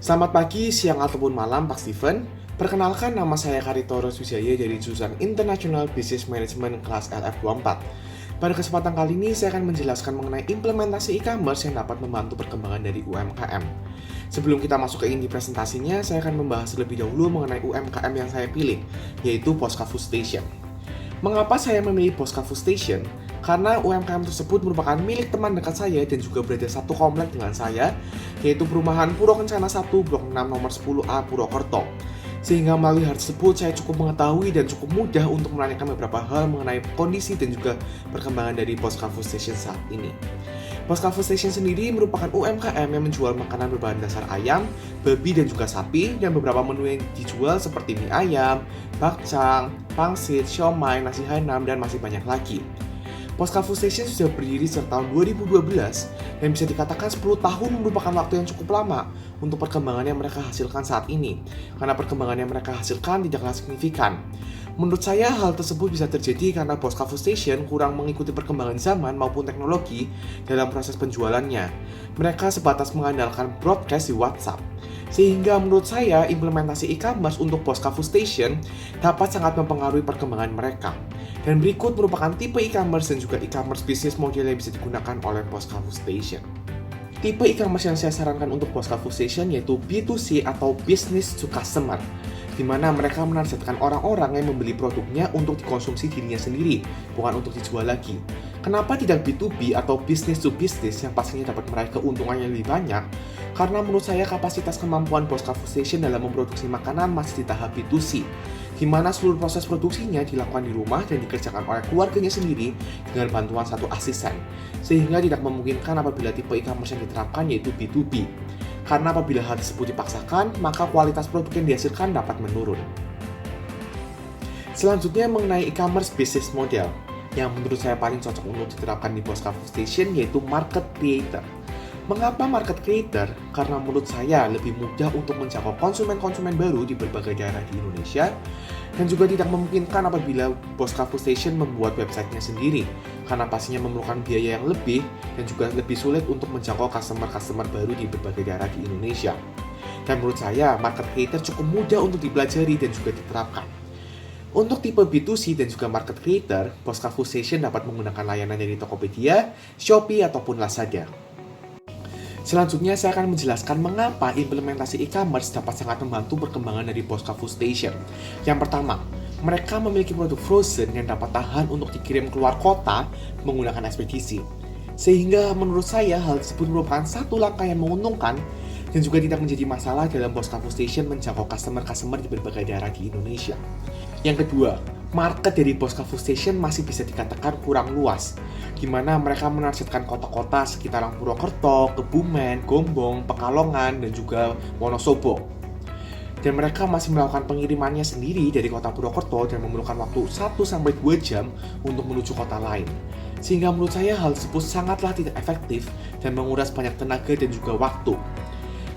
Selamat pagi, siang, ataupun malam Pak Steven. Perkenalkan, nama saya Karitoro Wijaya dari jurusan International Business Management kelas LF24. Pada kesempatan kali ini, saya akan menjelaskan mengenai implementasi e-commerce yang dapat membantu perkembangan dari UMKM. Sebelum kita masuk ke inti presentasinya, saya akan membahas terlebih dahulu mengenai UMKM yang saya pilih, yaitu Poska Food Station. Mengapa saya memilih Poska Food Station? Karena UMKM tersebut merupakan milik teman dekat saya dan juga berada satu komplek dengan saya, yaitu perumahan Puro Kencana 1, Blok 6 nomor 10A Purwokerto. Sehingga melalui hal tersebut saya cukup mengetahui dan cukup mudah untuk menanyakan beberapa hal mengenai kondisi dan juga perkembangan dari Poska Food Station saat ini. Poska Food Station sendiri merupakan UMKM yang menjual makanan berbahan dasar ayam, babi dan juga sapi, dan beberapa menu yang dijual seperti mie ayam, bakcang, pangsit, siomay, nasi Hainam, dan masih banyak lagi. Poska Food Station sudah berdiri sejak tahun 2012 dan bisa dikatakan 10 tahun merupakan waktu yang cukup lama untuk perkembangan yang mereka hasilkan saat ini, karena perkembangan yang mereka hasilkan tidaklah signifikan. Menurut saya hal tersebut bisa terjadi karena Poska Food Station kurang mengikuti perkembangan zaman maupun teknologi dalam proses penjualannya. Mereka sebatas mengandalkan broadcast di WhatsApp. Sehingga menurut saya implementasi e-commerce untuk Poska Food Station dapat sangat mempengaruhi perkembangan mereka. Dan berikut merupakan tipe e-commerce dan juga e-commerce business model yang bisa digunakan oleh Poska Food Station. Tipe e-commerce yang saya sarankan untuk Poska Food Station yaitu B2C atau Business to Customer, di mana mereka menargetkan orang-orang yang membeli produknya untuk dikonsumsi dirinya sendiri, bukan untuk dijual lagi. Kenapa tidak B2B atau Business to Business yang pastinya dapat meraih keuntungan yang lebih banyak? Karena menurut saya kapasitas kemampuan Poska Food Station dalam memproduksi makanan masih di tahap B2C, di mana seluruh proses produksinya dilakukan di rumah dan dikerjakan oleh keluarganya sendiri dengan bantuan satu asisten, sehingga tidak memungkinkan apabila tipe e-commerce yang diterapkan yaitu B2B. Karena apabila hal tersebut dipaksakan, maka kualitas produk yang dihasilkan dapat menurun. Selanjutnya mengenai e-commerce business model, yang menurut saya paling cocok untuk diterapkan di Poska Food Station yaitu market creator. Mengapa market creator? Karena menurut saya lebih mudah untuk menjangkau konsumen-konsumen baru di berbagai daerah di Indonesia dan juga tidak memungkinkan apabila Poska Food Station membuat websitenya sendiri karena pastinya memerlukan biaya yang lebih dan juga lebih sulit untuk menjangkau customer-customer baru di berbagai daerah di Indonesia. Dan menurut saya market creator cukup mudah untuk dipelajari dan juga diterapkan. Untuk tipe B2C dan juga market creator, Poska Food Station dapat menggunakan layanan dari Tokopedia, Shopee, ataupun Lazada. Selanjutnya saya akan menjelaskan mengapa implementasi e-commerce dapat sangat membantu perkembangan dari Poska Food Station. Yang pertama, mereka memiliki produk frozen yang dapat tahan untuk dikirim keluar kota menggunakan ekspedisi. Sehingga menurut saya hal tersebut merupakan satu langkah yang menguntungkan dan juga tidak menjadi masalah dalam Poska Food Station menjangkau customer-customer di berbagai daerah di Indonesia. Yang kedua, market dari Poska Food Station masih bisa dikatakan kurang luas, di mana mereka menargetkan kota-kota sekitaran Purwokerto, Kebumen, Gombong, Pekalongan, dan juga Wonosobo. Dan mereka masih melakukan pengirimannya sendiri dari kota Purwokerto dan memerlukan waktu 1-2 jam untuk menuju kota lain. Sehingga menurut saya hal tersebut sangatlah tidak efektif dan menguras banyak tenaga dan juga waktu.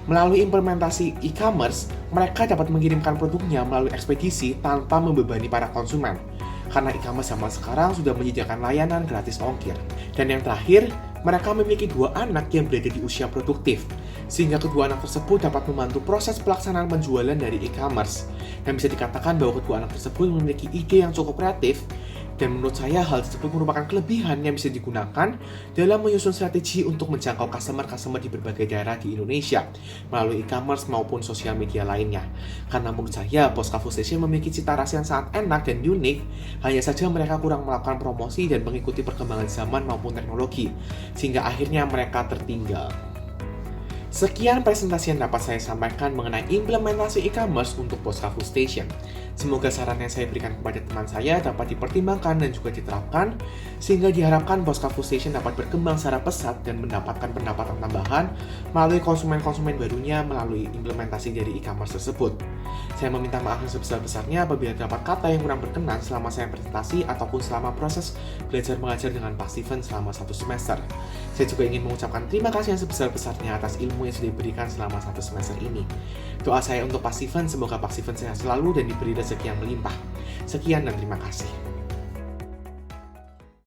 Melalui implementasi e-commerce, mereka dapat mengirimkan produknya melalui ekspedisi tanpa membebani para konsumen. Karena e-commerce zaman sekarang sudah menyediakan layanan gratis ongkir. Dan yang terakhir, mereka memiliki 2 anak yang berada di usia produktif, sehingga kedua anak tersebut dapat membantu proses pelaksanaan penjualan dari e-commerce. Dan bisa dikatakan bahwa kedua anak tersebut memiliki ide yang cukup kreatif, dan menurut saya hal tersebut merupakan kelebihan yang bisa digunakan dalam menyusun strategi untuk menjangkau customer-customer di berbagai daerah di Indonesia melalui e-commerce maupun sosial media lainnya. Karena menurut saya Poska Food Station memiliki cita rasa yang sangat enak dan unik, hanya saja mereka kurang melakukan promosi dan mengikuti perkembangan zaman maupun teknologi, sehingga akhirnya mereka tertinggal. Sekian presentasi yang dapat saya sampaikan mengenai implementasi e-commerce untuk Poska Food Station. Semoga saran yang saya berikan kepada teman saya dapat dipertimbangkan dan juga diterapkan, sehingga diharapkan Poska Food Station dapat berkembang secara pesat dan mendapatkan pendapatan tambahan melalui konsumen-konsumen barunya melalui implementasi dari e-commerce tersebut. Saya meminta maaf yang sebesar-besarnya apabila terdapat kata yang kurang berkenan selama saya presentasi ataupun selama proses belajar mengajar dengan Pak Steven selama 1 semester. Saya juga ingin mengucapkan terima kasih yang sebesar-besarnya atas ilmu yang sudah diberikan selama 1 semester ini. Doa saya untuk Pak Steven, semoga Pak Steven sehat selalu dan diberi rezeki yang melimpah. Sekian dan terima kasih.